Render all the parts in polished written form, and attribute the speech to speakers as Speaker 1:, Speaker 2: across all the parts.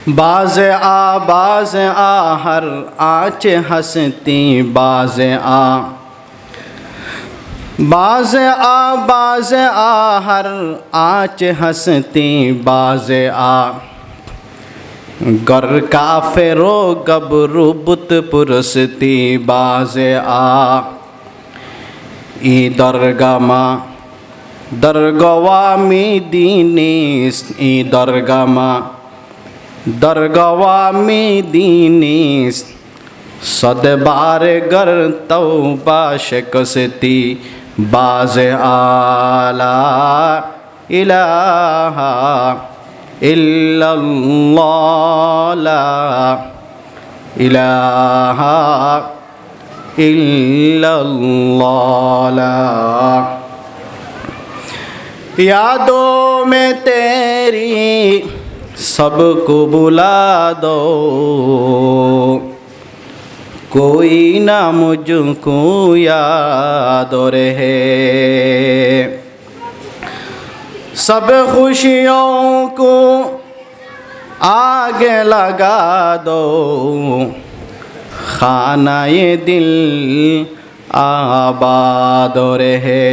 Speaker 1: बाज़ आ हर आँच हंसती बाज़ आ हर आँच हंसती बाज़ आ गर काफ़िरो गबरू बुत पुरस्ती बाज़ आ ई दरगमा दरगवामी दीनीस ई दरगवामी दीनीस सदबार गर तौबा शकस्ती बाज़ आला इलाहा इल्लल्लाह ला इलाहा इल्लल्लाह ला। यादों में तेरी सबको बुला दो, कोई ना मुझको याद रहे। सब खुशियों को आगे लगा दो, खाना ये दिल आबाद रहे।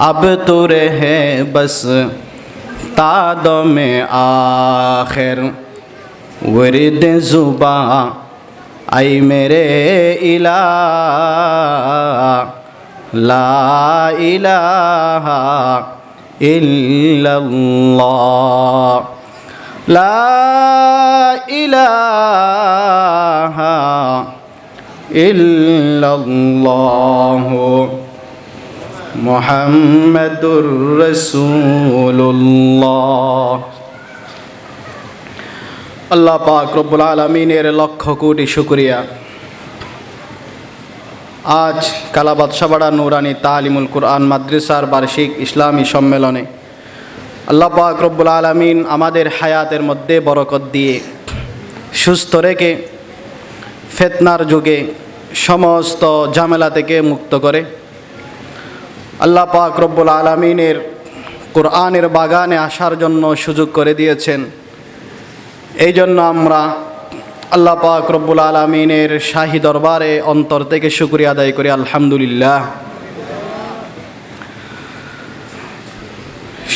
Speaker 1: अब तो रहे बस तादों में आखिर वर्द जुबा आई मेरे इलाह ला इलाहा इल्लल्लाह ला इलाहा इल्लल्लाह मुहम्मदुर रसूलुल्लाह। अल्लाह पाक रब्बुल आलमीनेर लक्ष कोटी शुक्रिया। आज कालाबाद शाहबाड़ा নুরানী তালিমুল কুরআন মাদ্রাসার বার্ষিক ইসলামী সম্মেলনে আল্লাহ পাক রব্বুল আলামিন আমাদের হায়াতের মধ্যে বরকত দিয়ে সুস্থ রেখে ফিতনার যুগে সমস্ত ঝামেলা থেকে মুক্ত করে আল্লাহ পাক রব্বুল আলামিনের কুরআনের বাগানে আসার জন্য সুযোগ করে দিয়েছেন। এই জন্য আমরা আল্লাহ পাক রব্বুল আলামিনের শাহী দরবারে অন্তর থেকে শুকরিয়া আদায় করি আলহামদুলিল্লাহ।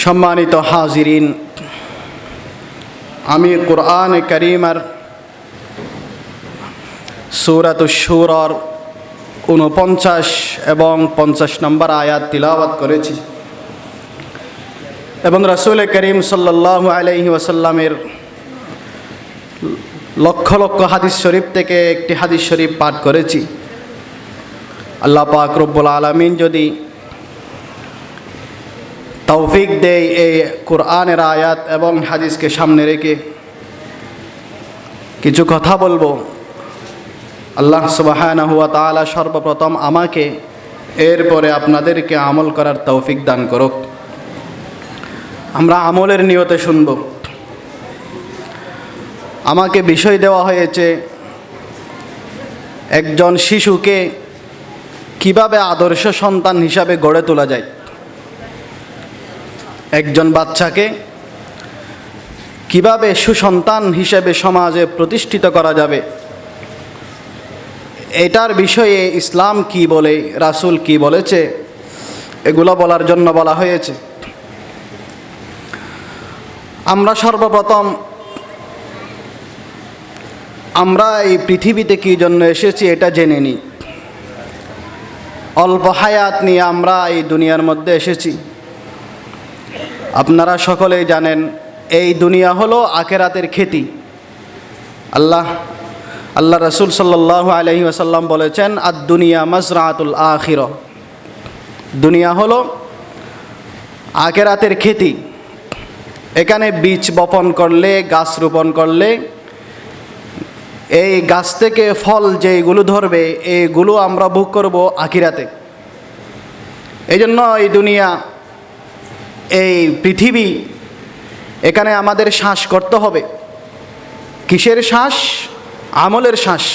Speaker 1: সম্মানিত হাজিরিন, আমি কুরআন কারীমের সূরাতুশ শূরার ৪৯ এবং ৫০ নম্বর আয়াত তিলাওয়াত করেছি এবং রাসূল করিম সাল্লাল্লাহু আলাইহি ওয়াসাল্লামের লক্ষ লক্ষ হাদিস শরীফ থেকে একটি হাদিস শরীফ পাঠ করেছি। আল্লাহ পাক রব্বুল আলামিন যদি তৌফিক দেয় এই কোরআনের আয়াত এবং হাদিসকে সামনে রেখে কিছু কথা বলবো, আল্লাহ সুবহানাহু ওয়া তাআলা সর্বপ্রথম আমাকে এরপরে আপনাদেরকে আমল করার তৌফিক দান করুক। আমরা আমলের নিয়তে শুনব। আমাকে বিষয় দেওয়া হয়েছে একজন শিশুকে কিভাবে আদর্শ সন্তান হিসাবে গড়ে তোলা যায়, একজন বাচ্চাকে কিভাবে সুসন্তান হিসেবে সমাজে প্রতিষ্ঠিত করা যাবে, এটার বিষয়ে ইসলাম কি বলে, রাসূল কি বলেছে, এগুলো বলার জন্য বলা হয়েছে। আমরা সর্বপ্রথম আমরা এই পৃথিবীতে কী জন্য এসেছি এটা জেনে নিই। অল্প হায়াত নিয়ে আমরা এই দুনিয়ার মধ্যে এসেছি। আপনারা সকলেই জানেন এই দুনিয়া হলো আখিরাতের খেতি। আল্লাহ রাসূল সাল্লাল্লাহু আলাইহি ওয়াসাল্লাম বলেছেন, আদ দুনিয়া মাজরাতুল আখিরা, দুনিয়া হলো আখিরাতের খেতি। এখানে বীজ বপন করলে, গাছ রোপণ করলে এই গাছ থেকে ফল যেগুলো ধরবে এইগুলো আমরা ভোগ করব আখিরাতে। এই জন্য এই দুনিয়া, এই পৃথিবী, এখানে আমাদের শ্বাস করতে হবে। কিসের শ্বাস? আমলের শ্বাস।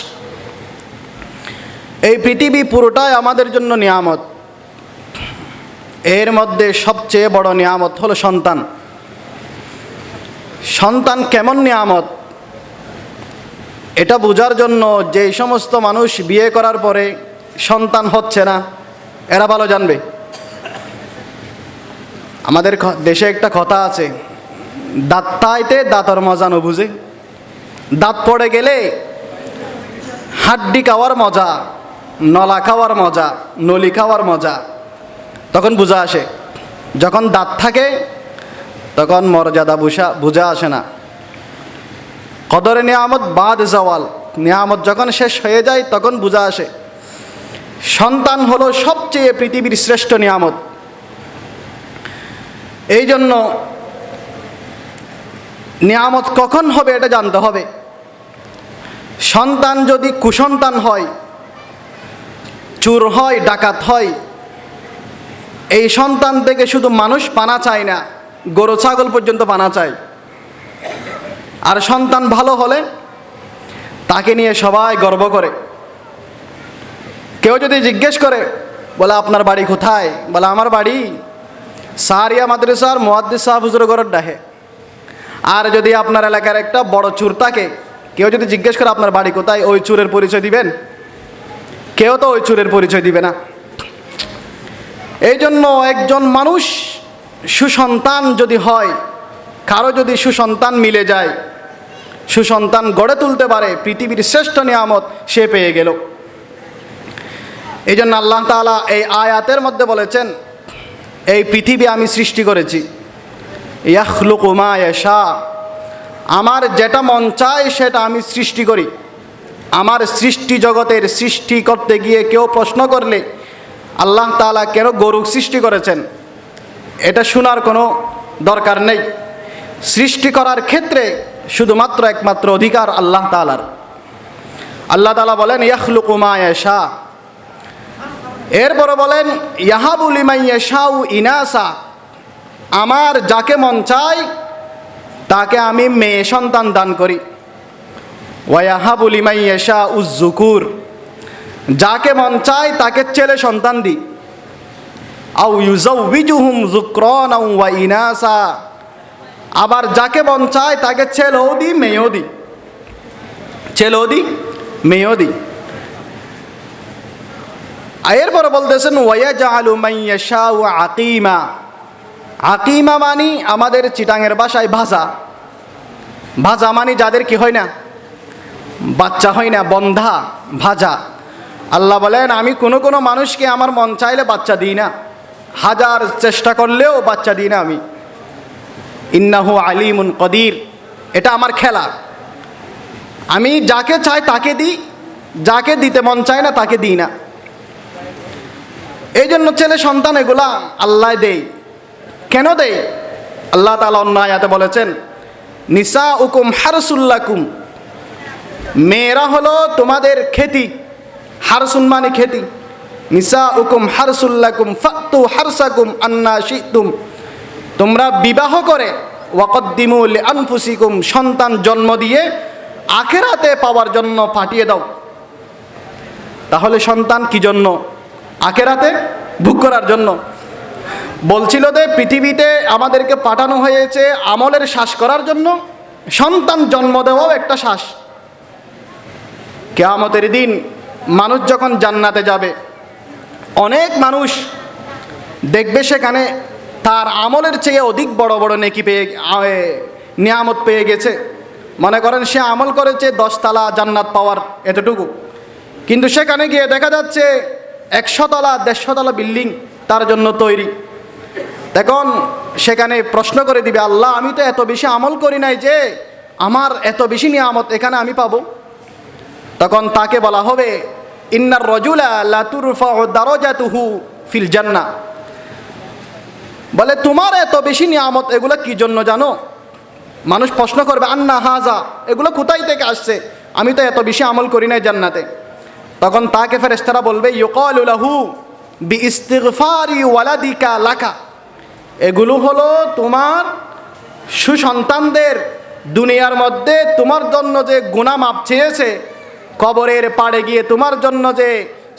Speaker 1: এই পৃথিবী পুরোটাই আমাদের জন্য নিয়ামত। এর মধ্যে সবচেয়ে বড় নিয়ামত হলো সন্তান। সন্তান কেমন নিয়ামত এটা বোঝার জন্য যেই সমস্ত মানুষ বিয়ে করার পরে সন্তান হচ্ছে না এরা ভালো জানবে। আমাদের দেশে একটা কথা আছে, দাঁত তাইতে দাঁতর মজা ন বুঝে। দাঁত পড়ে গেলে হাড্ডি খাওয়ার মজা, নলা খাওয়ার মজা, নলি খাওয়ার মজা তখন বুঝা আসে। যখন দাঁত থাকে তখন মর্যাদা বুঝা আসে না। কদরে নিয়ামত বাদ জাওয়াল, নিয়ামত যখন শেষ হয়ে যায় তখন বুঝা আসে। সন্তান হলো সবচেয়ে পৃথিবীর শ্রেষ্ঠ নিয়ামত। এই জন্য নিয়ামত কখন হবে এটা জানতে হবে। সন্তান যদি কুসন্তান হয়, চোর হয়, ডাকাত হয়, এই সন্তান থেকে শুধু মানুষ পানা চায় না, গরু ছাগল পর্যন্ত পানা চায়। আর সন্তান ভালো হলে তাকে নিয়ে সবাই গর্ব করে। কেউ যদি জিজ্ঞেস করে বলে আপনার বাড়ি কোথায়, বলে আমার বাড়ি সাহারিয়া মাদ্রাসার মুহাদ্দিস সাহেব হুজুর ঘরের ডাহে। আর যদি আপনার এলাকার একটা বড় চোর থাকে, কেউ যদি জিজ্ঞেস করে আপনার বাড়ি কোথায়, ওই চোরের পরিচয় দিবেন? কেউ তো ওই চোরের পরিচয় দিবে না। এই জন্য একজন মানুষ সুসন্তান যদি হয়, কারো যদি সুসন্তান মিলে যায়, সুসন্তান গড়ে তুলতে পারে, পৃথিবীর শ্রেষ্ঠ নিয়ামত সে পেয়ে গেল। এই জন্য আল্লাহ তাআলা এই আয়াতের মধ্যে বলেছেন, এই পৃথিবী আমি সৃষ্টি করেছি, ইয়াখলুকু মা ইয়াশা, আমার যেটা মন চায় সেটা আমি সৃষ্টি করি। আমার সৃষ্টি জগতের সৃষ্টি করতে গিয়ে কেউ প্রশ্ন করলে আল্লাহ তাআলা কেন গরু সৃষ্টি করেছেন, এটা শোনার কোনো দরকার নেই। সৃষ্টি করার ক্ষেত্রে শুধুমাত্র একমাত্র অধিকার আল্লাহ তাআলার। আল্লাহ তাআলা বলেন ইয়াখলুকু মা ইয়াশা, এরপরে বলেন ইয়াহাবু লিমান ইয়াশাউ ইনাসা, আমার যাকে মন চায় তাকে আমি মেয়ে সন্তান দান করি। ওয়া ইয়াহাবু লিমান ইয়াশাউ যুকুর, যাকে মন চায় তাকে ছেলে সন্তান দিই। আও ইউজাউবিজুহুম যুকরানা ওয়া ইনাসা, আবার যাকে মন চায় তাকে ছেলেও দিই মেয়েও দিই, ছেলেও দিই মেয়েও দিই। এরপরে বলতেছেন ওয়ায়াজআলু মান ইয়াশাউ আকিমা, আকিমা মানি আমাদের চিটাঙের ভাষায় ভাজা। ভাজা মানি যাদের কি হয় না, বাচ্চা হয় না, বন্ধা, ভাজা। আল্লাহ বলেন আমি কোনো মানুষকে আমার মন চাইলে বাচ্চা দিই না, হাজার চেষ্টা করলেও বাচ্চা দিই না আমি। ইন্নাহু আলিমুন কদির, এটা আমার খেলা। আমি যাকে চাই তাকে দিই, যাকে দিতে মন চায় না তাকে দিই না। এই জন্য ছেলে সন্তান এগুলা আল্লাহ দেয়। কেন দেয়? আল্লাহ তাআলা অন্য আয়াতে বলেছেন নিসাউকুম হারসুল লাকুম, মেয়েরা হলো তোমাদের খেতি। হারসুন মানে খেতি। নিসাউকুম হারসুল লাকুম ফাতু হারসাকুম আন্না শিতুম, তোমরা বিবাহ করে ওয়াকদ্দিমু লিআনফুসিকুম, সন্তান জন্ম দিয়ে আখিরাতে পাওয়ার জন্য পাঠিয়ে দাও। তাহলে সন্তান কি জন্য? আখিরাতে ভোগ করার জন্য। বলছিল যে পৃথিবীতে আমাদেরকে পাঠানো হয়েছে আমলের শ্বাস করার জন্য, সন্তান জন্ম দেওয়াও একটা শ্বাস। কিয়ামতের দিন মানুষ যখন জান্নাতে যাবে, অনেক মানুষ দেখবে সেখানে তার আমলের চেয়ে অধিক বড় বড় নেকি পেয়ে, নিয়ামত পেয়ে গেছে। মনে করেন সে আমল করেছে 10 তলা জান্নাত পাওয়ার এতটুকু, কিন্তু সেখানে গিয়ে দেখা যাচ্ছে 100 তলা 150 তলা বিল্ডিং তার জন্য তৈরি। তখন সেখানে প্রশ্ন করে দিবে আল্লাহ আমি তো এত বেশি আমল করি নাই যে আমার এত বেশি নিয়ামত এখানে আমি পাবো। তখন তাকে বলা হবে ইন্নার রাজুলা লা তুরফাউ দারাজাতুহু ফিল জান্নাহ, বলে তোমার এত বেশি নিয়ামত এগুলো কি জন্য জানো? মানুষ প্রশ্ন করবে আন্না হাজা, এগুলো কোথায় থেকে আসছে, আমি তো এত বেশি আমল করি নাই জান্নাতে। তখন তাকে ফেরেশতারা বলবে ইউকালু লাহু বিইস্তিগফারি ওয়ালাদিকা লাকা, এগুলো হলো তোমার সুসন্তানদের দুনিয়ার মধ্যে তোমার জন্য যে গুনাহ মাপ চেয়েছে, কবরের পাড়ে গিয়ে তোমার জন্য যে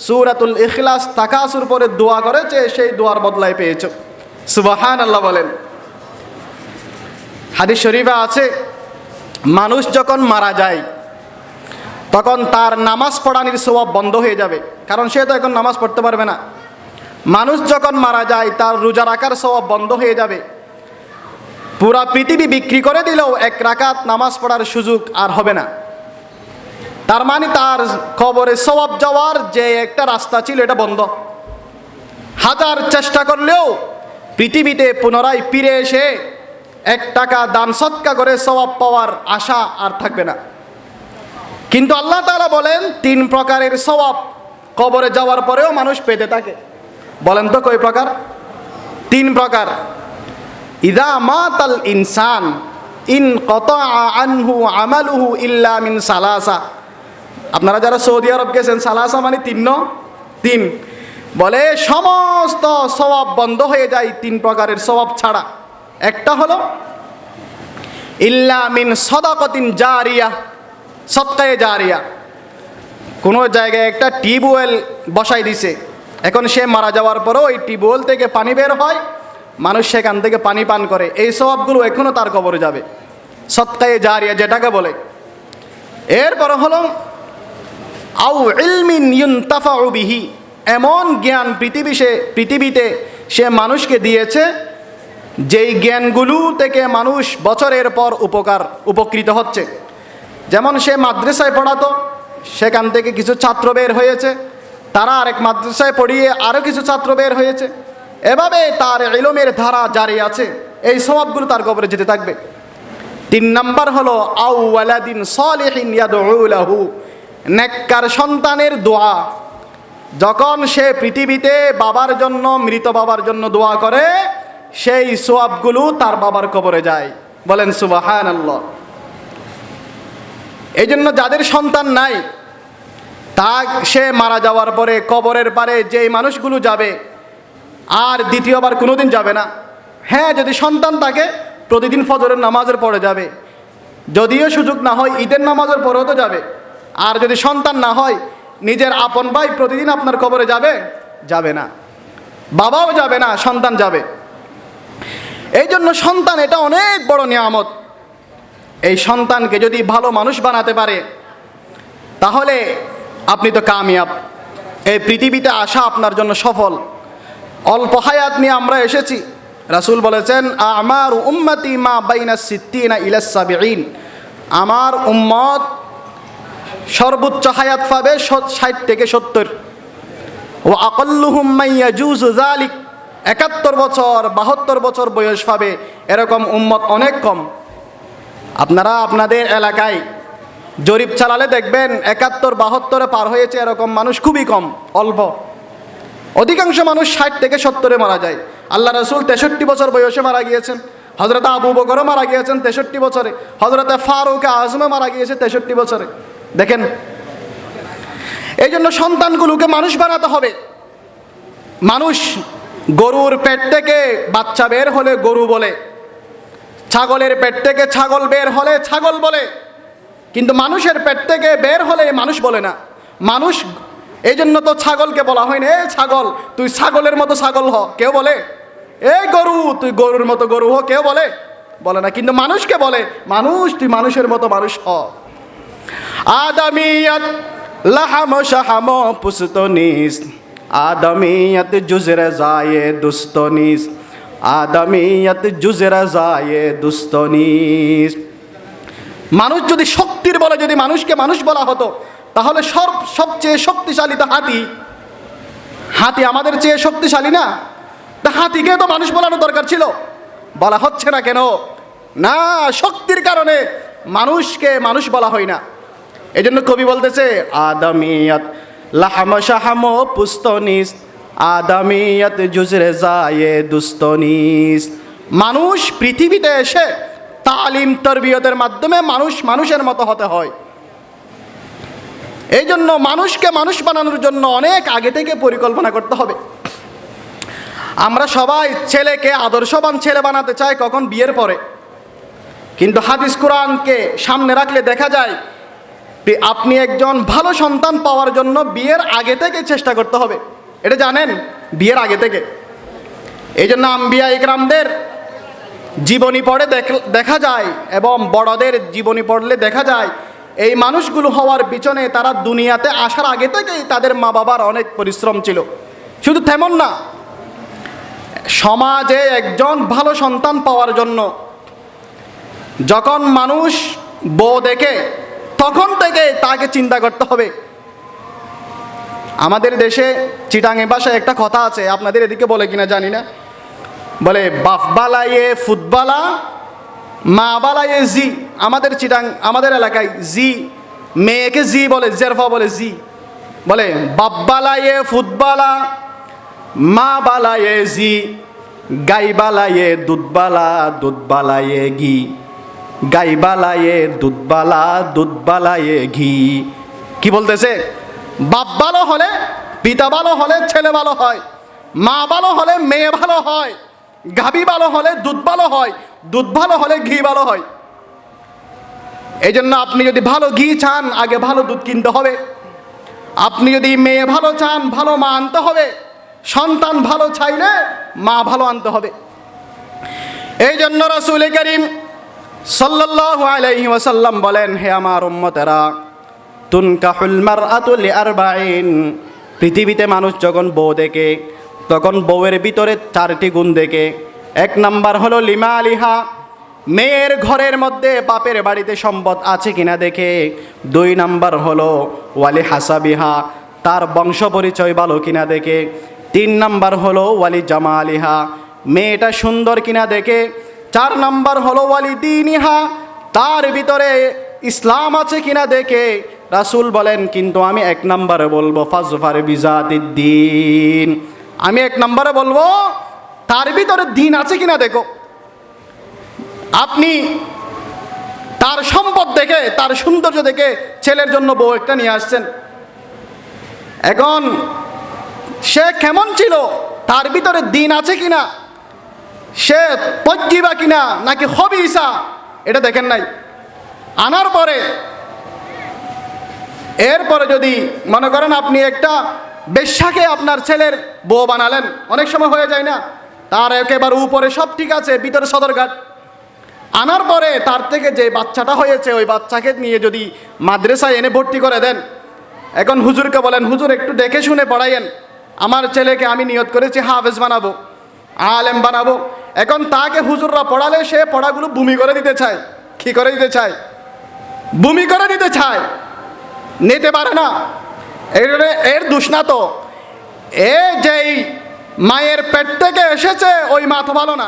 Speaker 1: সূরাতুল ইখলাস তাকাসুর পরে দোয়া করেছে সেই দোয়ার বদলায় পেয়েছো। সুবহানাল্লাহ বলেন। হাদিস শরীফে আছে, মানুষ যখন মারা যায় তখন তার নামাজ পড়ানোর সওয়াব বন্ধ হয়ে যাবে, কারণ সে তো এখন নামাজ পড়তে পারবে না। মানুষ যখন মারা যায় তার রোজা রাখার সওয়াব বন্ধ হয়ে যাবে। পুরা পৃথিবী বিক্রি করে দিলেও 1 রাকাত নামাজ পড়ার সুযোগ আর হবে না। তার মানে তার কবরে সওয়াব যাওয়ার যে একটা রাস্তা ছিল এটা বন্ধ। হাজার চেষ্টা করলেও পৃথিবীতে পুনরায় ফিরে এসে 1 টাকা দান সদকা করে সওয়াব পাওয়ার আশা আর থাকবে না। কিন্তু আল্লাহ তাআলা বলেন 3 প্রকারের সওয়াব কবরে যাওয়ার পরেও মানুষ পেতে থাকে। বলেন তো কয় প্রকার? 3 প্রকার। ইদা মাতাল ইনসান ইনকাতা আনহু আমালুহু ইল্লা মিন সালাসা। আপনারা যারা সৌদি আরব গেছেন, সালাসা মানে 3 বলে সমস্ত সওয়াব বন্ধ হয়ে যায় 3 প্রকারের সওয়াব ছাড়া। একটা হলো ইল্লা মিন সাদাকাতিন জারিয়া, সদকায়ে জারিয়া। কোনো জায়গায় একটা টিউবওয়েল বসাই দিছে, এখন সে মারা যাওয়ার পরেও ওই টিউবওয়েল থেকে পানি বের হয়, মানুষ সেখান থেকে পানি পান করে, এই সওয়াবগুলো এখনও তার কবরে যাবে, সদকায়ে জারিয়া যেটাকে বলে। এরপর হলো আউ ইলমিন ইউনতাফাউ বিহি, এমন জ্ঞান পৃথিবীতে সে মানুষকে দিয়েছে যেই জ্ঞানগুলো থেকে মানুষ বছরের পর উপকৃত হচ্ছে। যেমন সে মাদ্রাসায় পড়াতো, সেখান থেকে কিছু ছাত্র বের হয়েছে, তারা আরেক মাদ্রাসায় পড়িয়ে আরও কিছু ছাত্র বের হয়েছে, এভাবে তার ইলমের ধারা জারি আছে, এই সওয়াবগুলো তার কবরে যেতে থাকবে। 3 নাম্বার হলো আউ ওয়ালাদিন সালিহিন ইয়াদউ লাহু, নেককার সন্তানের দোয়া। যখন সে পৃথিবীতে বাবার জন্য, মৃত বাবার জন্য দোয়া করে, সেই সওয়াবগুলো তার বাবার কবরে যায়। বলেন সুবহানাল্লাহ। এই জন্য যাদের সন্তান নাই, তা সে মারা যাওয়ার পরে কবরের পারে যেই মানুষগুলো যাবে আর দ্বিতীয়বার কোনোদিন যাবে না। হ্যাঁ, যদি সন্তান থাকে প্রতিদিন ফজরের নামাজের পড়ে যাবে, যদিও সুযোগ না হয় ঈদের নামাজের পরেও তো যাবে। আর যদি সন্তান না হয়, নিজের আপন ভাই প্রতিদিন আপনার কবরে যাবে না, বাবাও যাবে না, সন্তান যাবে। এই জন্য সন্তান এটা অনেক বড় নিয়ামত। এই সন্তানকে যদি ভালো মানুষ বানাতে পারে তাহলে আপনি তো কামিয়াব, এই পৃথিবীতে আসা আপনার জন্য সফল। অল্প হায়াত নিয়ে আমরা এসেছি। রাসূল বলেছেন আমারু উম্মতি মা বাইনা সিত্তিনা ইলা সাবিঈন, আমার উম্মত সর্বোচ্চ হায়াত পাবে 60 থেকে 70। ওয়া আকাল্লুহুম মান ইয়াজুজু যালিক, 71 বছর 72 বছর বয়স পাবে, এরকম উম্মত অনেক কম। আপনারা আপনাদের এলাকায় জরিপ চালালে দেখবেন 71-72 পার হয়েছে এরকম মানুষ খুবই কম, অল্প। অধিকাংশ মানুষ 60 থেকে 70 মারা যায়। আল্লাহ রাসূল 63 বছর বয়সে মারা গিয়েছেন, হযরত আবু বকরও মারা গিয়েছেন 63 বছরে, হযরত ফারুক আযমও মারা গিয়েছে 63 বছরে। দেখেন, এই জন্য সন্তানগুলোকে মানুষ বানাতে হবে। মানুষ গরুর পেট থেকে বাচ্চা বের হলে গরু বলে, ছাগলের পেট থেকে ছাগল বের হলে ছাগল বলে, কিন্তু মানুষের পেট থেকে বের হলে মানুষ বলে না। মানুষ, এই জন্য তো ছাগলকে বলা হয় না এই ছাগল তুই ছাগলের মতো ছাগল হ, কেউ বলে? এই গরু তুই গরুর মতো গরু হ, কেউ বলে না। কিন্তু মানুষকে বলে মানুষ তুই মানুষের মতো মানুষ হ। আদামিয়াত লাহাম শাহাম পুস্তনিস, আদামিয়াত জুজরে জায়ে দুস্তনিস, আদামিয়াত জুজরে জায়ে দুস্তনিস। মানুষ যদি শক্তির বলে যদি মানুষকে মানুষ বলা হতো তাহলে সবচেয়ে শক্তিশালী তো হাতি আমাদের চেয়ে শক্তিশালী না? তা হাতিকে তো মানুষ বলানো দরকার ছিল, বলা হচ্ছে না কেন? না, শক্তির কারণে মানুষকে মানুষ বলা হয় না। এই জন্য কবি বলতেছে আদামিয়াত লাহাম শাহাম পুস্তনিস, আদামিয়াত জুজরে জায়ে দুস্তনিস। মানুষ পৃথিবীতে এসে তালিম তরবিয়তের মাধ্যমে মানুষের মতো হতে হয়। এই জন্য মানুষকে মানুষ বানানোর জন্য অনেক আগে থেকে পরিকল্পনা করতে হবে। আমরা সবাই ছেলেকে আদর্শবান ছেলে বানাতে চাই কখন? বিয়ের পরে। কিন্তু হাদিস কোরআনকে সামনে রাখলে দেখা যায় আপনি একজন ভালো সন্তান পাওয়ার জন্য বিয়ের আগে থেকে চেষ্টা করতে হবে। এটা জানেন? বিয়ের আগে থেকে। এই জন্য আম্বিয়া ইকরামদের জীবনী পড়ে দেখা যায় এবং বড়দের জীবনী পড়লে দেখা যায় এই মানুষগুলো হওয়ার পিছনে তারা দুনিয়াতে আসার আগে থেকেই তাদের মা বাবার অনেক পরিশ্রম ছিল। শুধু তেমন না, সমাজে একজন ভালো সন্তান পাওয়ার জন্য যখন মানুষ বউ দেখে তখন থেকে তাকে চিন্তা করতে হবে। আমাদের দেশে চিটাঙে ভাষায় একটা কথা আছে, আপনাদের এদিকে বলে কিনা জানি না, বলে বাপ বালাইয়ে ফুটবালা মা বালাইয়ে জি। আমাদের আমাদের এলাকায় জি, মেয়েকে জি বলে, জেরফা বলে জি, বলে বাপ বালাইয়ে ফুটবালা মা বালাইয়ে জি, গাই বালাইয়ে দুধবালা দুধ বালাইয়ে ঘি, গাই বালাইয়ে দুধবালা দুধ বালাইয়ে ঘি। কি বলতেছে? বাপ ভালো হলে, পিতা ভালো হলে ছেলে ভালো হয়, মা ভালো হলে মেয়ে ভালো হয়, গাভী ভালো হলে দুধ ভালো হয়, দুধ ভালো হলে ঘি ভালো হয়। এই জন্য আপনি যদি ভালো ঘি চান আগে ভালো দুধ কিনতে হবে। আপনি যদি মেয়ে ভালো চান ভালো মা আনতে হবে। সন্তান ভালো চাইলে মা ভালো আনতে হবে। এই জন্য রাসূল করিম সাল্লাল্লাহু আলাইহি ওয়াসাল্লাম বলেন, হে আমার উম্মতেরা, তুনকাহুল মারআতু লিআরবাইন। পৃথিবীতে মানুষ যখন বউ দেখে তখন বউয়ের ভিতরে 4টি গুণ দেখে। 1 নাম্বার হলো লিমা আলিহা, মেয়ের ঘরের মধ্যে বাপের বাড়িতে সম্পদ আছে কিনা দেখে। 2 নাম্বার হলো ওয়ালি হাসাবিহা, তার বংশ পরিচয় ভালো কিনা দেখে। 3 নাম্বার হলো ওয়ালি জামালিহা, মেয়েটা সুন্দর কিনা দেখে। 4 নাম্বার হলো ওয়ালি দীনিহা, তার ভিতরে ইসলাম আছে কিনা দেখে। রাসূল বলেন, কিন্তু আমি 1 নাম্বারে বলবো ফাজফার বিজাতিদ্দিন, আমি 1 নাম্বারে বলবো তার ভিতরে দিন আছে কিনা দেখো। আপনি তার সম্পদ দেখে, তার সৌন্দর্য দেখে ছেলের জন্য বউ একটা নিয়ে আসছেন, এখন সে কেমন ছিল, তার ভিতরে দিন আছে কিনা, সে পজ্জিবা কিনা নাকি খবিসা, এটা দেখেন নাই। আনার পরে এরপরে যদি মনে করেন আপনি একটা বেশ্যাকে আপনার ছেলের বউ বানালেন, অনেক সময় হয়ে যায় না, তার একেবারে উপরে সব ঠিক আছে, ভিতরে সদরঘাট। আনার পরে তার থেকে যে বাচ্চাটা হয়েছে ওই বাচ্চাকে নিয়ে যদি মাদ্রাসায় এনে ভর্তি করে দেন, এখন হুজুরকে বলেন, হুজুর একটু দেখে শুনে পড়াইয়েন, আমার ছেলেকে আমি নিয়ত করেছি হাফেজ বানাবো, আলেম বানাবো। এখন তাকে হুজুররা পড়ালে সে পড়াগুলো বমি করে দিতে চায়। কি করে দিতে চায়? বমি করে দিতে চায়, নিতে পারে না। এর দোষ না তো, এ যেই মায়ের পেট থেকে এসেছে ওই মা তো ভালো না।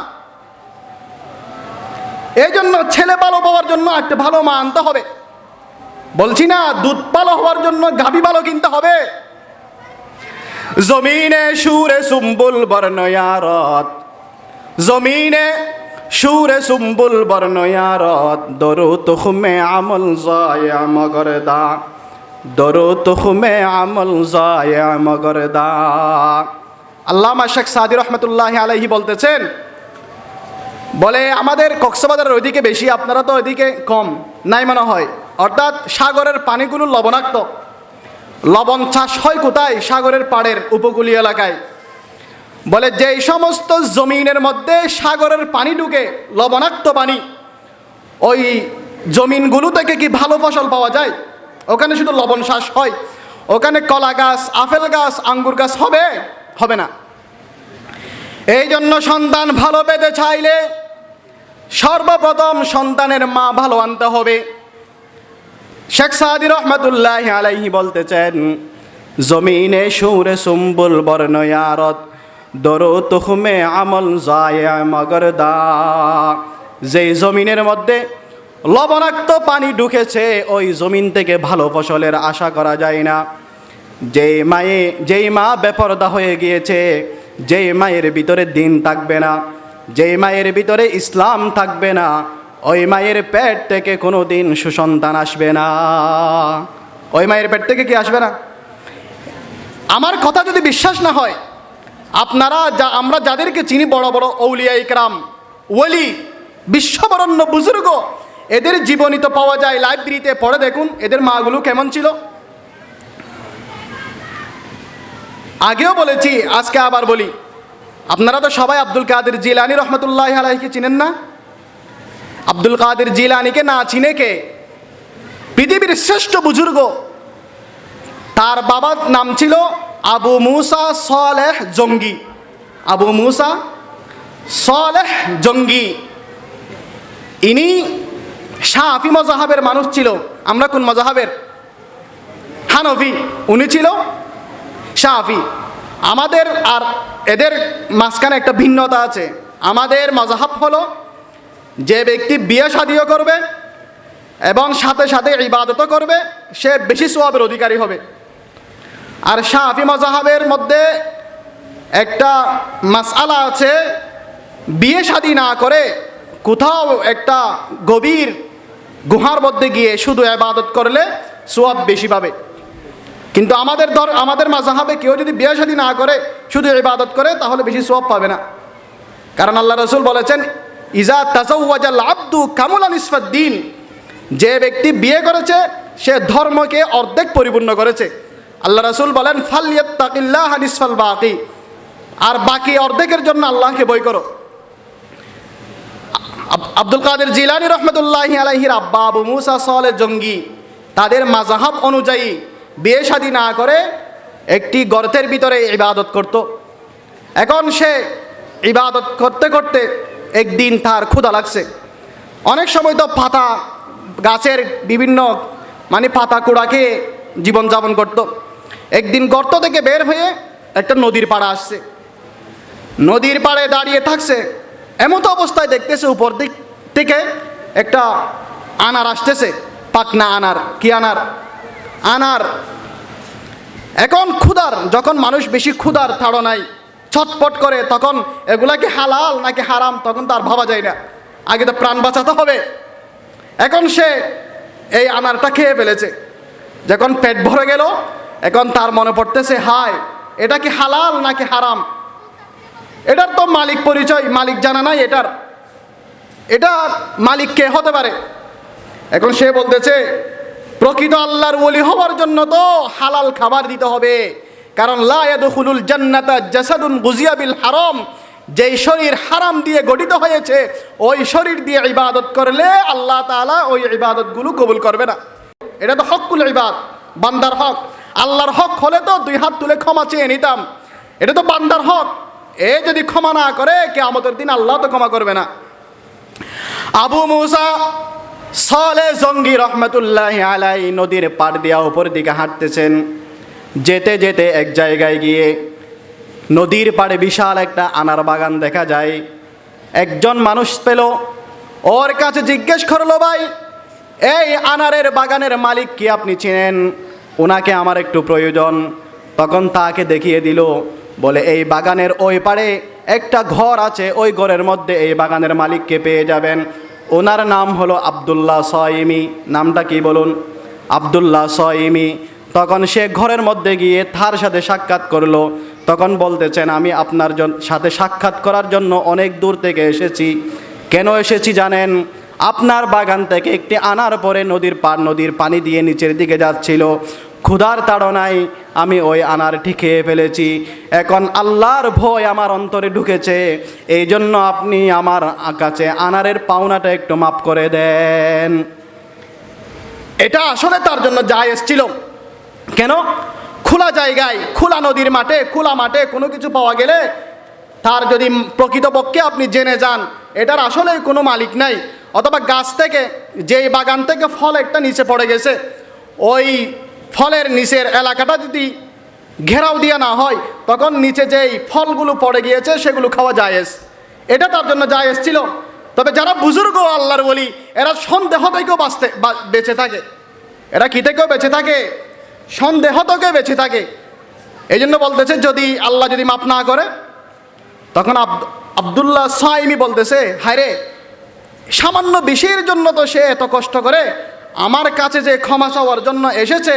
Speaker 1: এই জন্য ছেলে ভালো পাওয়ার জন্য একটা ভালো মা আনতে হবে। বলছি না দুধ ভালো হওয়ার জন্য গাভী ভালো কিনতে হবে। জমিনে সুরে সুম্বুল বর্ণয়ারত, জমিনে সুরে সুম্বুল বর্ণয়ারত, দরুদ হুমে আমল জায়া মগরদা, দরুদ হুমে আমল জায়া মগরদা। আল্লামা শেখ সাদি রহমতুল্লাহি আলাইহি বলতেছেন, বলে আমাদের কক্সবাজারের ওইদিকে বেশি, আপনারা তো ওইদিকে কম নাই মনে হয়। অর্থাৎ সাগরের পানিগুলো লবণাক্ত। লবণ চাষ হয় কোথায়? সাগরের পাড়ের উপকূলীয় এলাকায়। বলে যেই সমস্ত জমিনের মধ্যে সাগরের পানি ঢুকে, লবণাক্ত পানি, ওই জমিনগুলো থেকে কি ভালো ফসল পাওয়া যায়? ওখানে শুধু লবণ চাষ হয়। ওখানে কলা গাছ, আপেল গাছ, আঙ্গুর গাছ হবে? হবে না। এই জন্য সন্তান ভালো পেতে চাইলে সর্বপ্রথম সন্তানের মা ভালো আনতে হবে। শেখ সাদি রহমতুল্লাহি আলাইহি বলতেছেন, জমিনে সুরে সুম্বুল বর্ণয়ারত, দরুদ হুমে আমল জায়া মগরদা। যেই জমিনের মধ্যে লবণাক্ত পানি ঢুকেছে ওই জমিন থেকে ভালো ফসলের আশা করা যায় না। যেই মা বেপরদা হয়ে গিয়েছে, যেই মায়ের ভিতরে দিন থাকবে না, যেই মায়ের ভিতরে ইসলাম থাকবে না, ওই মায়ের পেট থেকে কোনো দিন সুসন্তান আসবে না। ওই মায়ের পেট থেকে কি আসবে না? আমার কথা যদি বিশ্বাস না হয়, আপনারা আমরা যাদেরকে চিনি, বড় বড় আউলিয়া ইকরাম, ওলি, বিশ্ববরণ্য বুজুর্গ, এদের জীবনী তো পাওয়া যায়, লাইব্রেরিতে পড়ে দেখুন এদের মাগুলো কেমন ছিল। আগেও বলেছি, আজকে আবার বলি, আপনারা তো সবাই আব্দুল কাদের জিলানী রহমতুল্লাহি আলাইহিকে চিনেন না? আব্দুল কাদের জিলানীকে না চিনে কে? পৃথিবীর শ্রেষ্ঠ বুজুর্গ। তার বাবার নাম ছিল আবু মুসা সালেহ জঙ্গি। আবু মুসা সালেহ জঙ্গি। ইনি শাফি মযহাবের মানুষ ছিল। আমরা কোন মযহাবের? হানফি। উনি ছিল শাফি। আমাদের আর এদের মাঝখানে একটা ভিন্নতা আছে। আমাদের মযহাব হলো যে ব্যক্তি বিয়ে শাদিও করবে এবং সাথে সাথে ইবাদতও করবে, সে বেশি সওয়াবের অধিকারী হবে। আর শাফি মযহাবের মধ্যে একটা মাসআলা আছে, বিয়ে শাদী না করে কোথাও একটা গভীর গুহার মধ্যে গিয়ে শুধু ইবাদত করলে সওয়াব বেশি পাবে। কিন্তু আমাদের মাযহাবে কেউ যদি বিয়ে শাদী না করে শুধু ইবাদত করে তাহলে বেশি সওয়াব পাবে না। কারণ আল্লাহ রাসূল বলেছেন, ইজা তাজাওয়াজাল আবদু কামুলা নিসফাদ্দিন, যে ব্যক্তি বিয়ে করেছে সে ধর্মকে অর্ধেক পরিপূর্ণ করেছে। আল্লাহ রাসূল বলেন, ফালইয়াত্তাকিল্লাহ নিসফাল বাকি, আর বাকি অর্ধেকের জন্য আল্লাহকে ভয় করো। আব্দুল কাদের জিলানী রহমতুল্লাহি আলাইহির আব্বা আবু মুসা সালেহ জঙ্গি তাদের মাযহাব অনুযায়ী বিয়ে শাদী না করে একটি গর্তের ভিতরে ইবাদত করত। এখন সে ইবাদত করতে করতে একদিন তার ক্ষুধা লাগছে। অনেক সময় তো পাতা গাছের বিভিন্ন পাতা কুড়া খেয়ে জীবনযাপন করত। একদিন গর্ত থেকে বের হয়ে একটা নদীর পাড়ে আসছে। নদীর পাড়ে দাঁড়িয়ে থাকছে, এমতো অবস্থায় দেখতেছে উপর দিক থেকে একটা আনার আসতেছে, পাকনা আনার। কি আনার? আনার। এখন ক্ষুধার, যখন মানুষ বেশি ক্ষুধার তাড়নায় ছটপট করে, তখন এগুলা কি হালাল নাকি হারাম তখন তার ভাবা যায় না, আগে তো প্রাণ বাঁচাতে হবে। এখন সে এই আনারটা খেয়ে ফেলেছে। যখন পেট ভরে গেল, এখন তার মনে পড়তেছে, হায় এটা কি হালাল নাকি হারাম? এটার তো মালিক পরিচয়, মালিক জানা নাই এটা মালিক কে হতে পারে? এখন সে বলতেছে, প্রকৃত আল্লাহর ওলি হওয়ার জন্য তো হালাল খাবার দিতে হবে। কারণ লা ইয়াদখুলুল জান্নাতা জাসাদুন গুজিয়া বিল হারাম, যেই শরীর হারাম দিয়ে গঠিত হয়েছে ওই শরীর দিয়ে ইবাদত করলে আল্লাহ তাআলা ওই ইবাদতগুলো কবুল করবে না। এটা তো হকুল ইবাদ, বান্দার হক। আল্লাহর হক হলে তো দুই হাত তুলে ক্ষমা চেয়ে নিতাম। এটা তো বান্দার হক। এ যদি ক্ষমা না করে কিয়ামতের দিন আল্লাহ তো ক্ষমা করবে না। আবু মুসা সালেহ জঙ্গি রহমতুল্লাহি আলাইহি নদীর পাড় দিয়া উপর দিকে হাঁটতেছেন। যেতে যেতে এক জায়গায় গিয়ে নদীর পাড়ে বিশাল একটা আনার বাগান দেখা যায়। একজন মানুষ পেল, ওর কাছে জিজ্ঞেস করলো, ভাই এই আনারের বাগানের মালিক কি আপনি চেনেন? ওনাকে আমার একটু প্রয়োজন। তখন তাকে দেখিয়ে দিল, বলে এই বাগানের ওই পাড়ে একটা ঘর আছে, ওই ঘরের মধ্যে এই বাগানের মালিককে পেয়ে যাবেন। ওনার নাম হলো আব্দুল্লাহ সাইমি। নামটা কি বলুন? আব্দুল্লাহ সাইমি। তখন সে ঘরের মধ্যে গিয়ে তার সাথে সাক্ষাৎ করলো। তখন বলতেছেন, আমি আপনার সাথে সাক্ষাৎ করার জন্য অনেক দূর থেকে এসেছি। কেন এসেছি জানেন? আপনার বাগান থেকে একটি আনার পরে নদীর পানি দিয়ে নিচের দিকে যাচ্ছিল। ক্ষুধার তাড়নায় আমি ওই আনারটি খেয়ে ফেলেছি। এখন আল্লাহর ভয় আমার অন্তরে ঢুকেছে, এই জন্য আপনি আমার কাছে আনারের পাওনাটা একটু মাফ করে দেন। এটা আসলে তার জন্য জায়েজ ছিল। কেন? খোলা জায়গায়, খোলা নদীর মাঠে, খোলা মাঠে কোনো কিছু পাওয়া গেলে তার যদি প্রকৃতপক্ষে আপনি জেনে যান এটার আসলে কোনো মালিক নাই, অথবা গাছ থেকে, যেই বাগান থেকে ফল একটা নিচে পড়ে গেছে, ওই ফলের নিচের এলাকাটা যদি ঘেরাও দিয়া না হয় তখন নিচে যেই ফলগুলো পড়ে গিয়েছে সেগুলো খাওয়া জায়েজ। এটা তার জন্য জায়েজ ছিল। তবে যারা বুজুর্গ আল্লাহর ওলি, এরা সন্দেহ থেকেও বেঁচে থাকে। এরা কি থেকেও বেঁচে থাকে? সন্দেহ থেকে বেঁচে থাকে। এই জন্য বলতেছে, যদি আল্লাহ যদি মাফ না করে, তখন আব্দুল্লাহ সাইমি বলতেছে, হায় রে, সামান্য বিষয়ের জন্য তো সে এত কষ্ট করে, আমার কাছে যে ক্ষমা চাওয়ার জন্য এসেছে,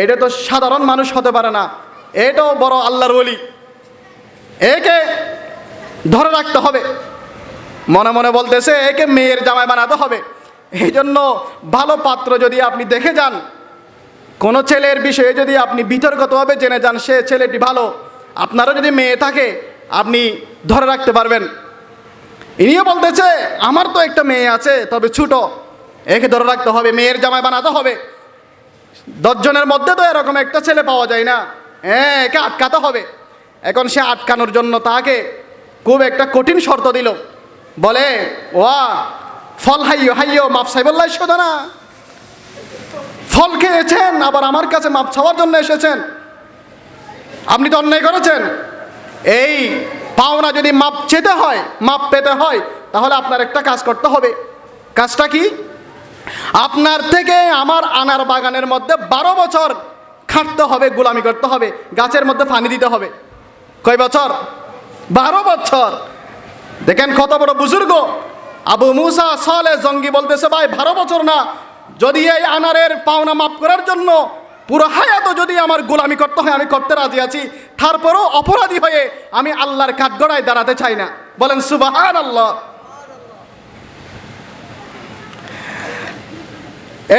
Speaker 1: এটা তো সাধারণ মানুষ হতে পারে না, এটাও বড় আল্লাহর ওলি, একে ধরে রাখতে হবে। মনে মনে বলতেছে, একে মেয়ের জামাই বানাতে হবে। এই জন্য ভালো পাত্র যদি আপনি দেখে যান, কোনো ছেলের বিষয়ে যদি আপনি বিতর্কতভাবে জেনে যান সে ছেলেটি ভালো, আপনারও যদি মেয়ে থাকে আপনি ধরে রাখতে পারবেন। ইনিও বলতেছে আমার তো একটা মেয়ে আছে, তবে ছোট, একে ধরে রাখতে হবে, মেয়ের জামাই বানাতে হবে। 10 জনের মধ্যে তো এরকম একটা ছেলে পাওয়া যায় না, হ্যাঁ, একে আটকাতে হবে। এখন সে আটকানোর জন্য তাকে খুব একটা কঠিন শর্ত দিল। বলে, ওয়া ফল হাইয়ো হাইয়ো মাপ সাইবল্লাহ শোধা না, ফল খেয়েছেন আবার আমার কাছে মাপ চাওয়ার জন্য এসেছেন, আপনি তো অন্যায় করেছেন। এই পাওনা যদি মাপ চেতে হয়, মাপ পেতে হয়, তাহলে আপনার একটা কাজ করতে হবে। কাজটা কি? আপনার থেকে আমার আনার বাগানের মধ্যে 12 বছর খাটতে হবে, গোলামি করতে হবে, গাছের মধ্যে পানি দিতে হবে। কয় বছর? 12 বছর। দেখেন কত বড় বুজুর্গ। আবু মুসা সালেহ জঙ্গি বলতেছে, ভাই 12 বছর না, যদি এই আনারের পাওনা মাপ করার জন্য পুরো হায়াতও যদি আমার গোলামি করতে হয়, আমি করতে রাজি আছি। তারপরও অপরাধী হয়ে আমি আল্লাহর কাঠগড়ায় দাঁড়াতে চাই না। বলেন সুবহানাল্লাহ।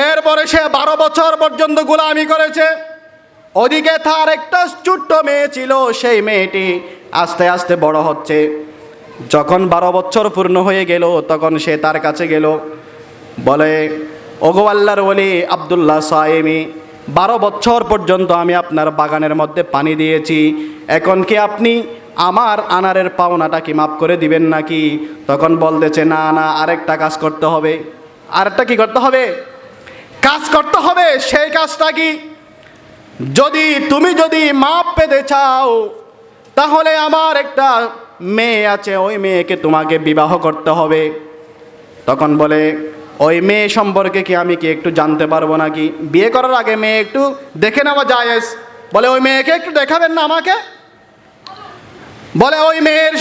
Speaker 1: এরপরে সে 12 বছর পর্যন্ত গোলামি করেছে। ওদিকে তার একটা ছোট্ট মেয়ে ছিল, সেই মেয়েটি আস্তে আস্তে বড় হচ্ছে। যখন 12 বছর পূর্ণ হয়ে গেল, তখন সে তার কাছে গেল, বলে, ওগো আল্লাহর ওলি আব্দুল্লাহ সায়েমি, 12 বছর পর্যন্ত আমি আপনার বাগানের মধ্যে পানি দিয়েছি, এখন কি আপনি আমার আনারের পাওনাটা কি মাফ করে দিবেন নাকি? তখন বলতেছে, না না, আরেকটা কাজ করতে হবে। আরেকটা কি করতে হবে? কাজ করতে হবে। সেই কাজটা কি? তুমি যদি মাপ পেতে চাও, তাহলে আমার একটা মেয়ে আছে, ওই মেয়েকে তোমাকে বিবাহ করতে হবে। তখন বলে, ওই মেয়ে সম্পর্কে কি আমি কি একটু জানতে পারবো নাকি? বিয়ে করার আগে মেয়ে একটু দেখে নেওয়া জায়েজ। বলে, ওই মেয়েকে একটু দেখাবেন না আমাকে? বলে, ওই মেয়ের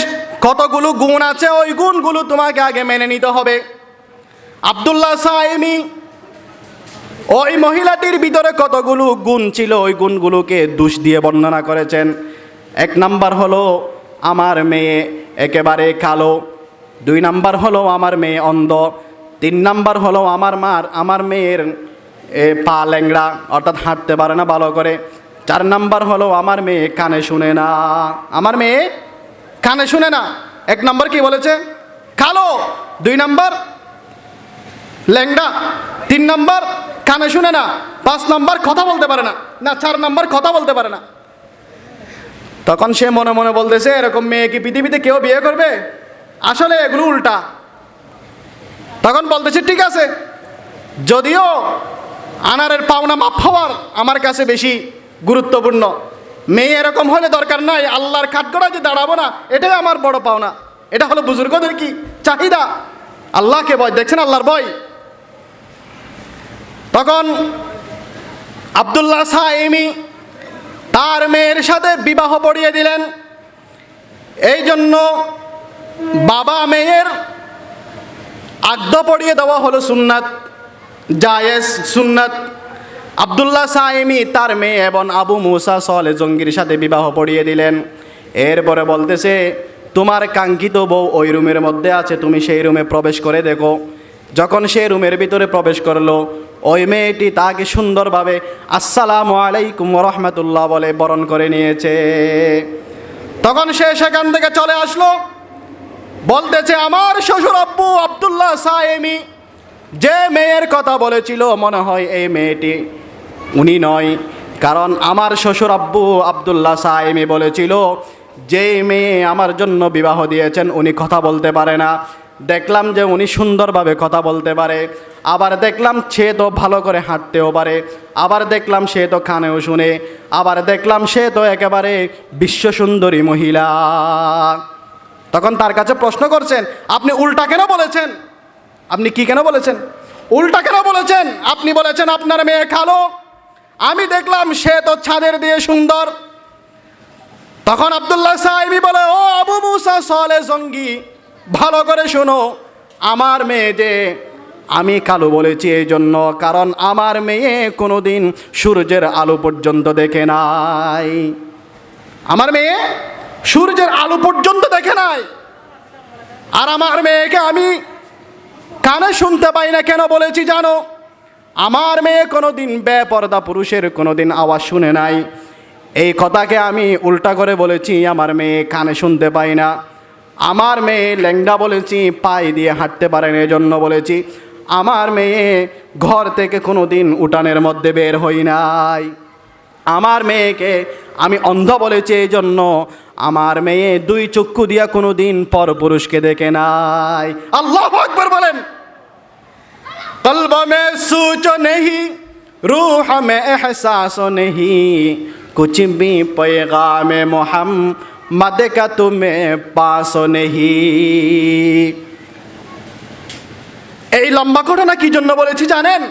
Speaker 1: কতগুলো গুণ আছে, ওই গুণগুলো তোমাকে আগে মেনে নিতে হবে। আব্দুল্লাহ সায়েমি ওই মহিলাটির ভিতরে কতগুলো গুণ ছিল, ওই গুণগুলোকে দোষ দিয়ে বর্ণনা করেছেন। 1 নাম্বার হলো আমার মেয়ে একেবারে কালো, 2 নাম্বার হলো আমার মেয়ে অন্ধ, 3 নাম্বার হলো আমার মেয়ের পা ল্যাংড়া, অর্থাৎ হাঁটতে পারে না ভালো করে, 4 নাম্বার হলো আমার মেয়ে কানে শুনে না। আমার মেয়ে কানে শুনে না। 1 নাম্বার কি বলেছে? কালো, 2 নাম্বার ল্যাংড়া, 3 নাম্বার কানে শুনে না, 5 নাম্বার কথা বলতে পারে না, 4 নাম্বার কথা বলতে পারে না। তখন সে মনে মনে বলতেছে, এরকম মেয়ে কি পৃথিবীতে কেউ বিয়ে করবে? আসলে এগুলো উল্টা। তখন বলতেছে, ঠিক আছে, যদিও আনারের পাওনা মাপ হওয়ার আমার কাছে বেশি গুরুত্বপূর্ণ, মেয়ে এরকম হলে দরকার নাই, আল্লাহর কাঠগড়ায় যে দাঁড়াবো না, এটাই আমার বড় পাওনা। এটা হলো বুজুর্গদের কি চাহিদা, আল্লাহকে ভয়। দেখছেন আল্লাহর ভয়। তখন আব্দুল্লাহ সায়েমি তার মেয়ের সাথে বিবাহ পড়িয়ে দিলেন। এই জন্য বাবা মেয়ের আদ্য পড়িয়ে দেওয়া হলো সুন্নাত, জায়েজ সুন্নাত। আব্দুল্লাহ সায়েমি তার মেয়ে এবং আবু মুসা সালেহ জঙ্গির সাথে বিবাহ পড়িয়ে দিলেন। এরপরে বলতেছে, তোমার কাঙ্ক্ষিত বউ ওই রুমের মধ্যে আছে, তুমি সেই রুমে প্রবেশ করে দেখো। যখন সে রুমের ভিতরে প্রবেশ করলো, ওই মেয়েটি তাকে সুন্দরভাবে আসসালামু আলাইকুম ওয়া রাহমাতুল্লাহ বলে বরণ করে নিয়েছে। তখন সে সেখান থেকে চলে আসলো, বলতেছে, আমার শ্বশুর আব্বু আব্দুল্লাহ সায়েমি যে মেয়ের কথা বলেছিল, মনে হয় এই মেয়েটি উনি নয়, কারণ আমার শ্বশুর আব্বু আব্দুল্লাহ সায়েমি বলেছিল, যে মেয়ে আমার জন্য বিবাহ দিয়েছেন উনি কথা বলতে পারে না। দেখলাম যে উনি সুন্দরভাবে কথা বলতে পারে, আবার দেখলাম সে তো ভালো করে হাঁটতেও পারে, আবার দেখলাম সে তো কানেও শুনে, আবার দেখলাম সে তো একেবারে বিশ্বসুন্দরী মহিলা। তখন তার কাছে প্রশ্ন করছেন, আপনি উল্টা কেন বলেছেন? আপনি কি কেন বলেছেন? উল্টা কেন বলেছেন? আপনি বলেছেন আপনার মেয়ে কালো, আমি দেখলাম সে তো ছাদের দিয়ে সুন্দর। তখন আব্দুল্লাহ সায়েমি বলে, ও আবু মুসা সালেহ জঙ্গি, ভালো করে শোনো, আমার মেয়ে যে আমি কালো বলেছি এই জন্য, কারণ আমার মেয়ে কোনোদিন সূর্যের আলো পর্যন্ত দেখে নাই। আমার মেয়ে সূর্যের আলো পর্যন্ত দেখে নাই। আর আমার মেয়েকে আমি কানে শুনতে পাই না কেন বলেছি জানো? আমার মেয়ে কোনোদিন বেপরদা পুরুষের কোনোদিন আওয়াজ শুনে নাই। এই কথাকে আমি উল্টা করে বলেছি, আমার মেয়ে কানে শুনতে পাই না। আমার মেয়ে ল্যাংড়া বলেছি, পায়ে দিয়ে হাঁটতে পারে না, এজন্য বলেছি। আমার মেয়ে ঘর থেকে কোনো দিন উঠানের মধ্যে বের হই নাই। আমার মেয়েকে আমি অন্ধ বলেছি, এই জন্য আমার মেয়ে দুই চক্ষু দিয়া কোনো দিন পরপুরুষকে দেখে নাই। আল্লাহু আকবার বলেন। কলব মে সোচ নেহি, रूह में एहसास नहीं, कुछ भी पैगाम मोहम्मद का तुम्हें पास नहीं। এই লম্বা ঘটনা কি জন্য বলেছি জানেন?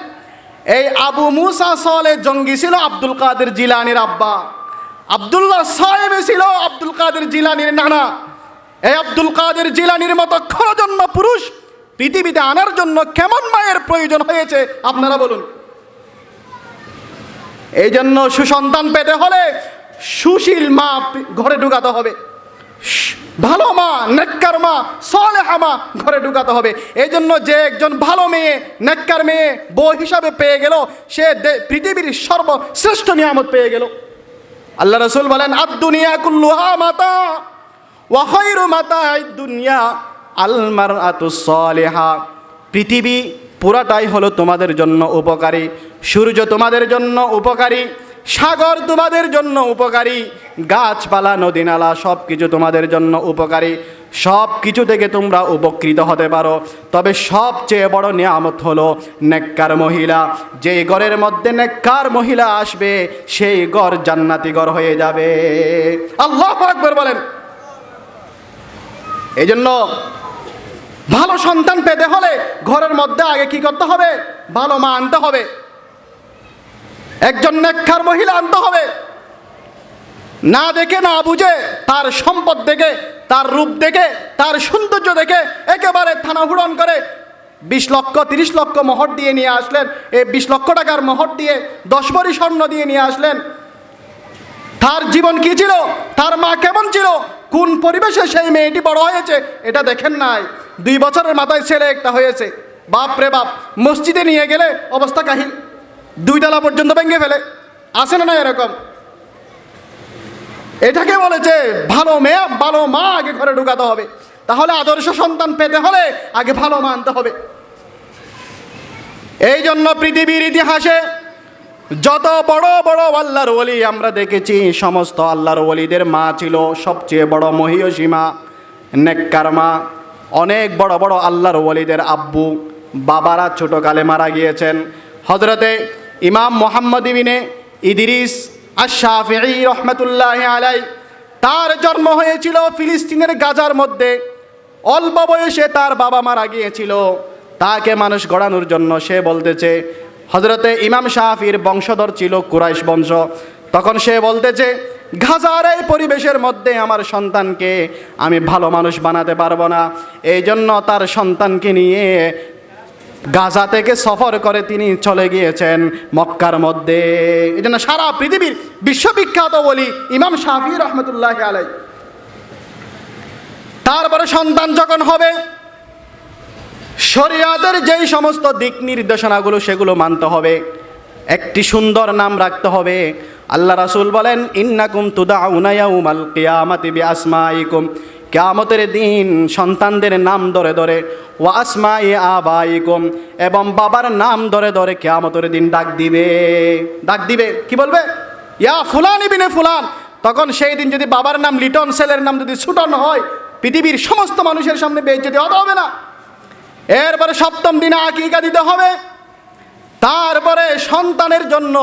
Speaker 1: এই আবু মুসা সালেহ জঙ্গি ছিল আব্দুল কাদের জিলানীর আব্বা। আব্দুল্লাহ সাহেব ছিল আব্দুল কাদের জিলানীর নানা। এই আব্দুল কাদের জিলানীর মতো খরজন্ম পুরুষ পৃথিবীতে আনার জন্য কেমন মায়ের প্রয়োজন হয়েছে আপনারা বলুন। এই জন্য সুসন্তান পেতে হলে সুশীল মা ঘরে ঢুকাতে হবে, ভালো মা, নেককার মা, সালেহা মা ঘরে ঢুকাতে হবে। এই জন্য যে একজন ভালো মেয়ে, নেককার মেয়ে বউ হিসাবে পেয়ে গেল, সে পৃথিবীর সর্বশ্রেষ্ঠ নিয়ামত পেয়ে গেল। আল্লাহ রাসূল বলেন, আদ-দুনিয়া কুল্লুহা মাতা ওয়া খায়রু মাতা'আদ দুনিয়া আল মারআতুস সালিহা। পৃথিবী পুরাটাই হলো তোমাদের জন্য উপকারী। সূর্য তোমাদের জন্য উপকারী, সাগর তোমাদের জন্য উপকারী, গাছপালা, নদী নালা সব কিছু তোমাদের জন্য উপকারী। সব কিছু থেকে তোমরা উপকৃত হতে পারো। তবে সবচেয়ে বড় নিয়ামত হলো নেককার মহিলা। যেই ঘরের মধ্যে নেককার মহিলা আসবে, সেই ঘর জান্নাতি ঘর হয়ে যাবে। আল্লাহু আকবার বলেন। এই জন্য ভালো সন্তান পেতে হলে ঘরের মধ্যে আগে কি করতে হবে? ভালো মা আনতে হবে, একজন নেককার মহিলা আনতে হবে। না দেখে না বুঝে, তার সম্পদ দেখে, তার রূপ দেখে, তার সৌন্দর্য দেখে একেবারে থানা হুড়ন করে 20 লক্ষ 30 লক্ষ মোহর দিয়ে নিয়ে আসলেন। এই 20 লক্ষ টাকার মোহর দিয়ে 10 ভরি স্বর্ণ দিয়ে নিয়ে আসলেন। তার জীবন কি ছিল, তার মা কেমন ছিল, কোন পরিবেশে সেই মেয়েটি বড় হয়েছে এটা দেখেন নাই। 2 বছরের মাথায় ছেলে একটা হয়েছে, বাপ রে বাপ, মসজিদে নিয়ে গেলে অবস্থা কাহিল, 2 তলা পর্যন্ত ভেঙে ফেলে। আসে না এরকম? এটাকে বলেছে ভালো মেয়ে, ভালো মা আগে ঘরে ঢুকাতে হবে। তাহলে আদর্শ সন্তান পেতে হলে আগে ভালো মা আনতে হবে। এই জন্য পৃথিবীর ইতিহাসে যত বড় বড় আল্লাহর ওলি আমরা দেখেছি, সমস্ত আল্লাহর ওলিদের মা ছিল সবচেয়ে বড় মহিয়সী মা, নেককার মা। অনেক বড় বড় আল্লাহর ওলিদের আব্বু বাবারা ছোটকালে মারা গিয়েছেন। হযরতে ইমাম মুহাম্মদ ইবনে ইদ্রিস আশ-শাফিঈ রহমাতুল্লাহি আলাইহি, তার জন্ম হয়েছিল ফিলিস্তিনের গাজার মধ্যে। অল্প বয়সে তার বাবা মারা গিয়েছিল। তাকে মানুষ গড়ানোর জন্য সে বলতেছে, হযরতে ইমাম শাফির বংশধর ছিল কুরাইশ বংশ। তখন সে বলতেছে, গাজার এই পরিবেশের মধ্যে আমার সন্তানকে আমি ভালো মানুষ বানাতে পারবো না। এই জন্য তার সন্তানকে নিয়ে গাজা থেকে সফর করে তিনি চলে গিয়েছেন মক্কার মধ্যে। এই জন্য সারা পৃথিবীর বিশ্ববিখ্যাত বলি ইমাম শাফি রহমতুল্লাহ আলাই। তারপরে সন্তান যখন হবে, শরীয়তের যেই সমস্ত দিক নির্দেশনাগুলো সেগুলো মানতে হবে। একটি সুন্দর নাম রাখতে হবে। আল্লাহ রাসূল বলেন, ইন্নাকুম তুদাউনা ইয়াউমাল কিয়ামাতি বিআসমাইকুম। কিয়ামতের দিন সন্তানদের নাম ধরে ধরে, ওয়া আসমাই আবাইকুম, এবং বাবার নাম ধরে ধরে কিয়ামতের দিন ডাক দিবে। ডাক দিবে কি বলবে? ইয়া ফুলান ইবনে ফুলান। তখন সেই দিন যদি বাবার নাম লিটন, ছেলের নাম যদি ছুটন হয়, পৃথিবীর সমস্ত মানুষের সামনে বেইজ্জতি হতে হবে না? এরপরে 7ম দিনে আকিকা দিতে হবে। তারপরে সন্তানের জন্য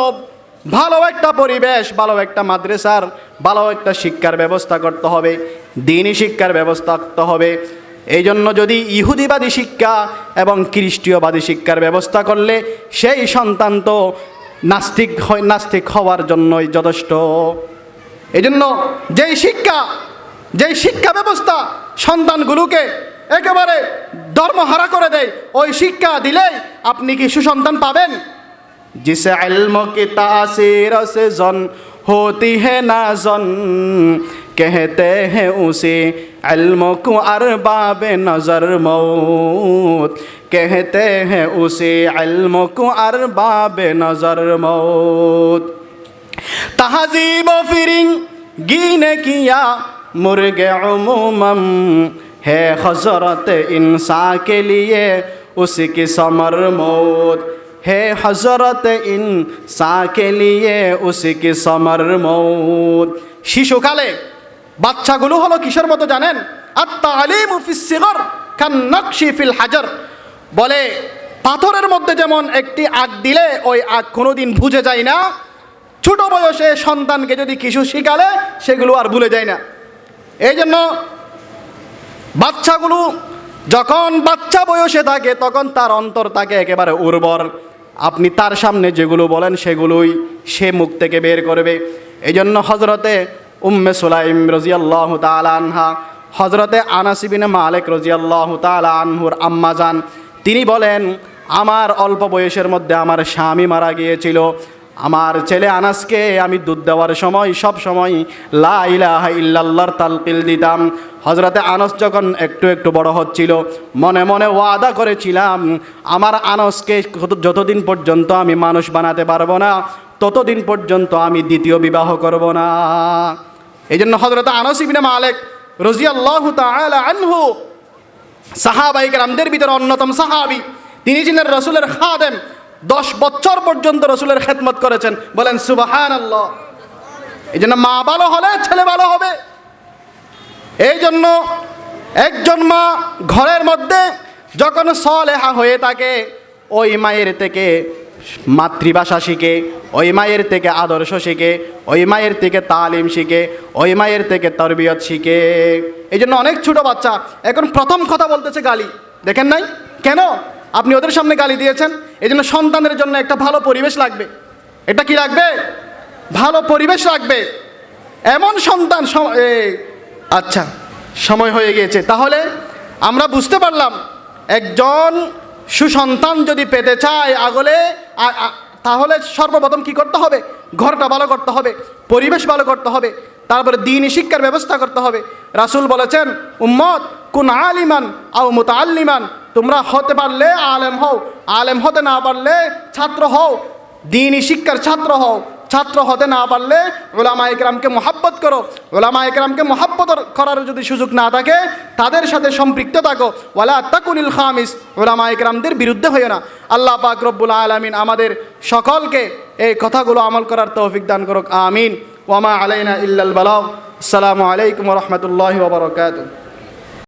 Speaker 1: ভালো একটা পরিবেশ, ভালো একটা মাদ্রাসার, ভালো একটা শিক্ষার ব্যবস্থা করতে হবে, দ্বীনি শিক্ষার ব্যবস্থা করতে হবে। এই জন্য যদি ইহুদিবাদী শিক্ষা এবং খ্রিস্টীয়বাদী শিক্ষার ব্যবস্থা করলে সেই সন্তান তো নাস্তিক হওয়ার জন্যই যথেষ্ট। এই জন্য যেই শিক্ষা ব্যবস্থা সন্তানগুলোকে একেবারে ধর্মহারা করে দেয়, ওই শিক্ষা দিলেই আপনি কি সুসন্তান পাবেন? जिसे इल्म की तासीर से जन होती है ना जन, कहते हैं उसे इल्म को अरबाब नज़र मौत, कहते हैं उसे इल्म को अरबाब नज़र मौत। तहज़ीब फिरिंग गीने किया मुर्गे उमूमम, है हजरत इंसान के लिए उसकी समर मौत, है हजरत इंसान के लिए उसकी समर मौत। শিশুকালে বাচ্চাগুলো হলো কিসের মতো জানেন? আত-তালিমু ফিস-সিগর কান-নাকশি ফিল হাজার। বলে পাথরের মধ্যে যেমন একটি আগ দিলে ওই আগ কোনোদিন বুঝে যায় না, ছোট বয়সে সন্তানকে যদি কিছু শিখালে সেগুলো আর ভুলে যায় না। এই জন্য বাচ্চাগুলো যখন বাচ্চা বয়সে থাকে তখন তার অন্তর থাকে একেবারে উর্বর। আপনি তার সামনে যেগুলো বলেন সেগুলোই সে মুখ থেকে বের করবে। এই জন্য হজরতে উম্মে সুলাইম রাদিয়াল্লাহু তাআলা আনহা, হজরতে আনাস ইবনে মালিক রাদিয়াল্লাহু তাআলা আনহুর আম্মা জান, তিনি বলেন আমার অল্প বয়সের মধ্যে আমার স্বামী মারা গিয়েছিল। আমার ছেলে আনাসকে আমি দুধ দেওয়ার সময় সব সময় লা ইলাহা ইল্লাল্লাহর তালকিল দিতাম। হজরতে আনাস যখন একটু একটু বড় হচ্ছিল, মনে মনে ওয়াদা করেছিলাম আমার আনাসকে যতদিন পর্যন্ত আমি মানুষ বানাতে পারবো না ততদিন পর্যন্ত আমি দ্বিতীয় বিবাহ করব না। এই জন্য হজরতে আনাস ইবনে মালিক রাদিয়াল্লাহু তাআলা আনহু সাহাবায়ে কেরামদের ভিতরে অন্যতম সাহাবী। তিনি ছিলেন রাসূলের খাদেম, 10 বছর পর্যন্ত রাসূলের খেদমত করেছেন। বলেন সুবহানাল্লাহ। এই জন্য মা ভালো হলে ছেলে ভালো হবে। এই জন্য একজন মা ঘরের মধ্যে যখন সালেহা হয়ে থাকে, ওই মায়ের থেকে মাতৃভাষা শিখে, ওই মায়ের থেকে আদর্শ শিখে, ওই মায়ের থেকে তালিম শিখে, ওই মায়ের থেকে তরবিয়ত শিখে। এই জন্য অনেক ছোট বাচ্চা এখন প্রথম কথা বলতেছে গালি। দেখেন নাই কেন? আপনি ওদের সামনে গালি দিয়েছেন। এই জন্য সন্তানের জন্য একটা ভালো পরিবেশ লাগবে। এটা কি লাগবে? ভালো পরিবেশ লাগবে। এমন সন্তান আচ্ছা, সময় হয়ে গিয়েছে। তাহলে আমরা বুঝতে পারলাম একজন সুসন্তান যদি পেতে চায় তাহলে সর্বপ্রথম কি করতে হবে? ঘরটা ভালো করতে হবে, পরিবেশ ভালো করতে হবে, তারপরে দ্বীনি শিক্ষার ব্যবস্থা করতে হবে। রাসূল বলেছেন উম্মত কুন আলিমান আও মুতাআল্লিমান, তোমরা হতে পারলে আলেম হও, আলেম হতে না পারলে ছাত্র হও, দ্বীনি শিক্ষার ছাত্র হও। ছাত্র হতে না পারলে উলামায়ে কেরামকে মহব্বত করো। উলামায়ে কেরামকে মহব্বত করার যদি সুযোগ না থাকে তাদের সাথে সম্পৃক্ত থাকো। ওয়ালা তাকুনিল খামিস, উলামায়ে কেরামদের বিরুদ্ধে হইও না। আল্লাহ পাক রব্বুল আলামিন আমাদের সকলকে এই কথাগুলো আমল করার তৌফিক দান করুক। আমিন। ওয়া মা আলাইনা ইল্লাল বালাগ। আসসালামু আলাইকুম ওয়া রাহমাতুল্লাহি ওয়া বারাকাতুহু।